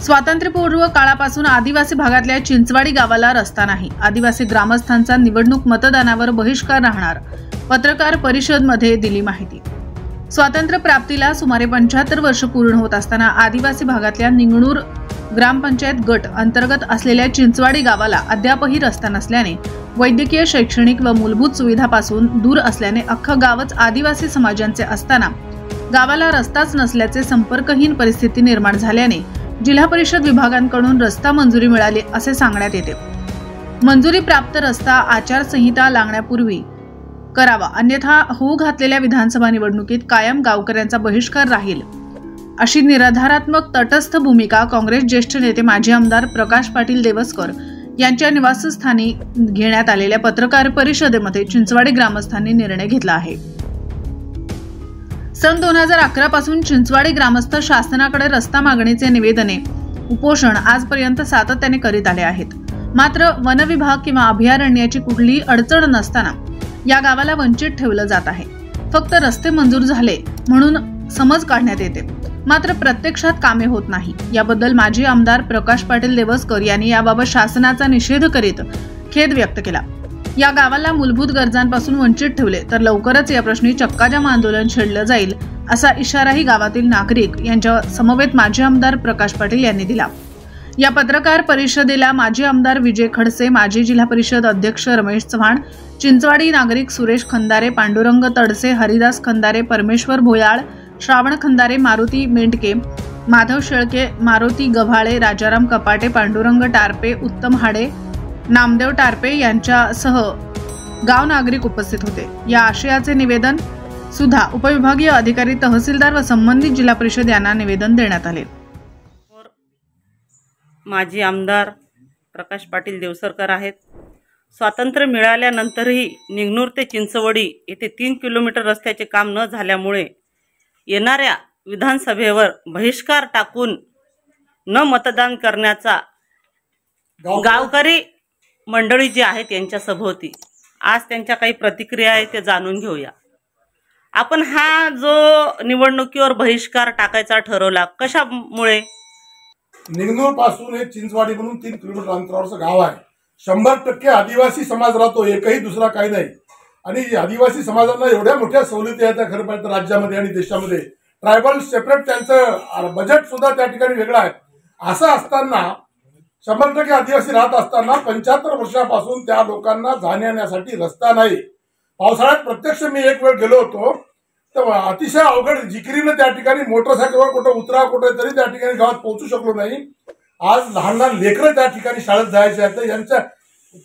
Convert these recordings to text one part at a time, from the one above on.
स्वातंत्र्यपूर्व काळापासून आदिवासी भागातल्या चिंचवाडी गावाला रस्ता नाही। आदिवासी ग्रामस्थांचा निवडणूक मतदानावर बहिष्कार राहणार। पत्रकार परिषदेमध्ये दिली माहिती। स्वातंत्र्य प्राप्तीला सुमारे 75 वर्ष पूर्ण होत असताना आदिवासी भागातल्या निंगणूर ग्रामपंचायत गट अंतर्गत असलेल्या चिंचवाडी गावाला अद्यापही रस्ता नसल्याने वैद्यकीय, शैक्षणिक व मूलभूत सुविधापासून दूर असल्याने अख्खं गावच आदिवासी समाजांचे असताना गावाला रस्ताच नसल्याचे संपर्कहीन परिस्थिती निर्माण झाल्याने जिल्हा परिषद विभागांकडून रस्ता मंजुरी मिळाली असे सांगण्यात येते। मंजुरी प्राप्त रस्ता आचारसंहिता लागण्यापूर्वी करावा, अन्यथा होऊ घातलेल्या विधानसभा निवडणुकीत कायम गावकऱ्यांचा बहिष्कार राहील, अशी निराधारात्मक तटस्थ भूमिका काँग्रेस ज्येष्ठ नेते माजी आमदार प्रकाश पाटील देवसकर यांच्या निवासस्थानी घेण्यात आलेल्या पत्रकार परिषदेमध्ये चिंचवाडी ग्रामस्थांनी निर्णय घेतला आहे। सन 2011 पासून चिंचवाडी ग्रामस्थ शासनाकडे रस्ता मागणीचे निवेदने, उपोषण आजपर्यंत सातत्याने करीत आले आहेत। मात्र वन विभाग किंवा अभयारण्याची कुठलीही अडचण नसताना या गावाला वंचित ठेवलं जात आहे। फक्त रस्ते मंजूर झाले म्हणून समज काढण्यात येते, मात्र प्रत्यक्षात कामे होत नाही। याबद्दल माजी आमदार प्रकाश पाटील देवसकर यांनी याबाबत शासनाचा निषेध करीत खेद व्यक्त केला। या गावाला मूलभूत गरजांपासून वंचित ठेवले तर लवकरच या प्रश्नी चक्काजाम आंदोलन छेडलं जाईल, असा इशाराही गावातील नागरिक यांच्या समवेत माजी आमदार प्रकाश पाटील यांनी दिला। या पत्रकार परिषदेला माजी आमदार विजय खडसे, माजी जिल्हा परिषद अध्यक्ष रमेश चव्हाण, चिंचवाडी नागरिक सुरेश खंदारे, पांडुरंग तडसे, हरिदास खंदारे, परमेश्वर भोयाळ, श्रावण खंदारे, मारुती मेंढके, माधव शेळके, मारुती गव्हाळे, राजाराम कपाटे, पांडुरंग टारपे, उत्तम हाडे, नामदेव टारपे यांच्यासह गाव नागरिक उपस्थित होते। या आशयाचे निवेदन सुद्धा उपविभागीय अधिकारी, तहसीलदार व संबंधित जिल्हा परिषद यांना निवेदन देण्यात आले। माजी आमदार प्रकाश पाटील देवसरकर आहेत। स्वातंत्र्य मिळाल्यानंतरही निंगणूर ते चिंचवडी येथे 3 किलोमीटर रस्त्याचे काम न झाल्यामुळे येणाऱ्या विधानसभेवर बहिष्कार टाकून न मतदान करण्याचा गावकरी मंडळी जी आहेत यांच्या सभोवती आज त्यांच्या काही प्रतिक्रिया आहेत ते जाणून घेऊया। आपण हा जो निवडणुकीवर बहिष्कार टाकायचा ठरवला कशामुळे? निंगणूर पासून हे चिंचवाडी म्हणून 3 किलोमीटर अंतरावरचं गाव आहे। 100% आदिवासी समाज राहतो, एकही दुसरा काही नाही। आणि आदिवासी समाजांना एवढ्या मोठ्या सवलती आहेत त्या खरं पाहिजे राज्यामध्ये आणि देशामध्ये। ट्रायबल सेपरेट त्यांचं बजेट सुद्धा त्या ठिकाणी वेगळं आहे। असं असताना 100% आदिवासी राहत असताना 75 वर्षापासून त्या लोकांना जाण्यासाठी रस्ता नाही। पावसाळ्यात प्रत्यक्ष मी एक वेळ गेलो होतो तर अतिशय अवघड जिकिरीनं त्या ठिकाणी मोटरसायकलवर कुठं उतरा कुठे तरी त्या ठिकाणी गावात पोहोचू शकलो नाही। आज लहान लहान लेकरं त्या ठिकाणी शाळेत जायचे आहेत। यांच्या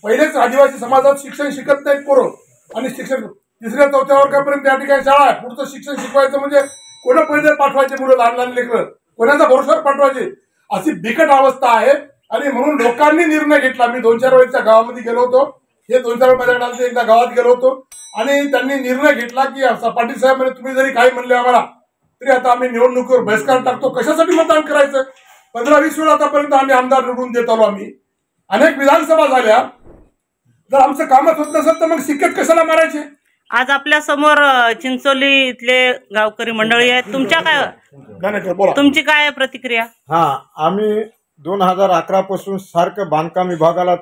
पहिलेच आदिवासी समाजात शिक्षण शिकत नाहीत पोरं, आणि शिक्षण 3ऱ्या 4थ्या वर्गापर्यंत त्या ठिकाणी शाळा आहे। पुढचं शिक्षण शिकवायचं म्हणजे कोणा पहिले पाठवायचे मुलं, लहान लहान लेकरं कोणाचा भरोशावर पाठवायचे, अशी बिकट अवस्था आहे। आणि म्हणून लोकांनी निर्णय घेतला। मी 2-4 वेळेच्या गावामध्ये गेलो होतो, हे 2-4 वेळ माझ्याकडे एकदा गावात गेलो होतो, आणि त्यांनी निर्णय घेतला की पाटील साहेब म्हणजे तुम्ही जरी काही म्हणले आम्हाला तरी आता आम्ही निवडणुकीवर बहिष्कार टाकतो। कशासाठी मतदान करायचं? 15-20 वेळा आतापर्यंत आम्ही आमदार निवडून देत आलो। आम्ही अनेक विधानसभा झाल्या, जर आमचं कामच होत नसेल तर मग सिक्केत कशाला मारायचे? आज आपल्या समोर चिंचोली इथले गावकरी मंडळी आहेत, तुमची काय प्रतिक्रिया? आम्ही 2011 पासून सारखं बांधकाम विभागाला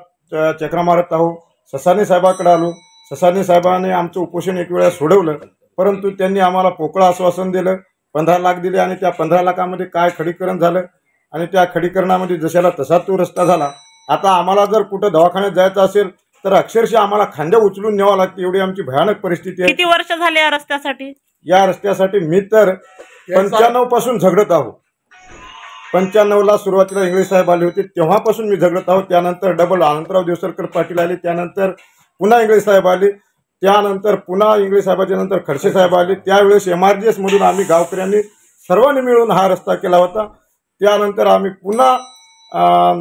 चक्रा मारत आहोत। ससाने साहेबांकडे आलो, ससाने साहेबांनी आमचं उपोषण एक वेळा सोडवलं, परंतु त्यांनी आम्हाला पोकळ आश्वासन दिलं, 15 लाख दिले, आणि त्या 15 लाखामध्ये काय खडीकरण झालं, आणि त्या खडीकरणामध्ये जशाला तसा तो रस्ता झाला। आता आम्हाला जर कुठं दवाखान्यात जायचं असेल तर अक्षरशः आम्हाला खांद्या उचलून न्यावं लागते, एवढी आमची भयानक परिस्थिती आहे। किती वर्ष झाले या रस्त्यासाठी? या रस्त्यासाठी मी तर 95 पासून झगडत आहोत। 95ला सुरुवातीला इंग्लिश साहेब आले होते, तेव्हापासून मी झगडत आहोत। त्यानंतर डबल अनंतराव देवसरकर पाटील आले, त्यानंतर पुन्हा इंग्लिश साहेब आले, त्यानंतर पुन्हा इंग्लिश साहेबाच्या नंतर खडसे साहेब आले। त्यावेळेस MRGS मधून आम्ही गावकऱ्यांनी सर्वांनी मिळून हा रस्ता केला होता। त्यानंतर आम्ही पुन्हा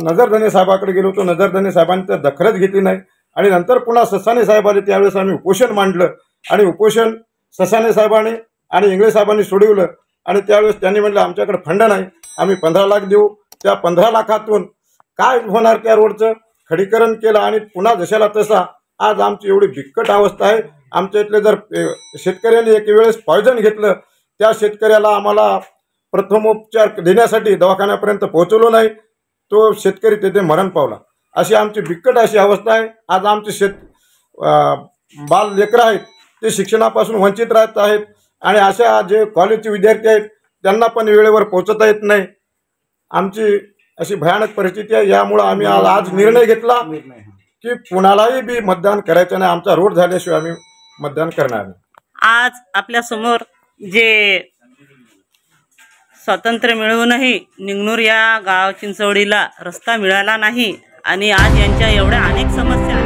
नजरधने साहेबाकडे गेलो होतो, नजरधने साहेबांनी तर दखलच घेतली नाही, आणि नंतर पुन्हा ससाने साहेब आले। त्यावेळेस आम्ही उपोषण मांडलं, आणि उपोषण ससाने साहेबांनी आणि इंग्लिश साहेबांनी सोडवलं, आणि त्यावेळेस त्यांनी म्हटलं आमच्याकडे फंड नाही, आम्ही 15 लाख देऊ। त्या 15 लाखातून काय होणार, त्या रोडचं खडीकरण केलं, आणि पुन्हा जशाला तसा आज आमची एवढी बिकट अवस्था आहे। आमच्या इथले जर शेतकऱ्यांनी एक वेळेस पॉयझन घेतलं, त्या शेतकऱ्याला आम्हाला प्रथमोपचार देण्यासाठी दवाखान्यापर्यंत पोहोचवलो नाही, तो शेतकरी तेथे मरण पावला. अशी आमची बिकट अशी अवस्था आहे. आज आमचे बाल लेकरं आहेत ते शिक्षणापासून वंचित राहत आहेत आणि अशा जे कॉलेजचे विद्यार्थी आहेत त्यांना पण वेळेवर पोहोचता येत नाही. आमची अशी भयानक परिस्थिती आहे. यामुळं आम्ही आज निर्णय घेतला की कुणालाही बी मतदान करायचं नाही. आमचा रोड झाल्याशिवाय आम्ही मतदान करणार नाही. आज आपल्यासमोर जे स्वातंत्र्य मिळवूनही निंगनूर या गाव चिंचवडीला रस्ता मिळाला नाही आणि आज यांच्या एवढ्या अनेक समस्या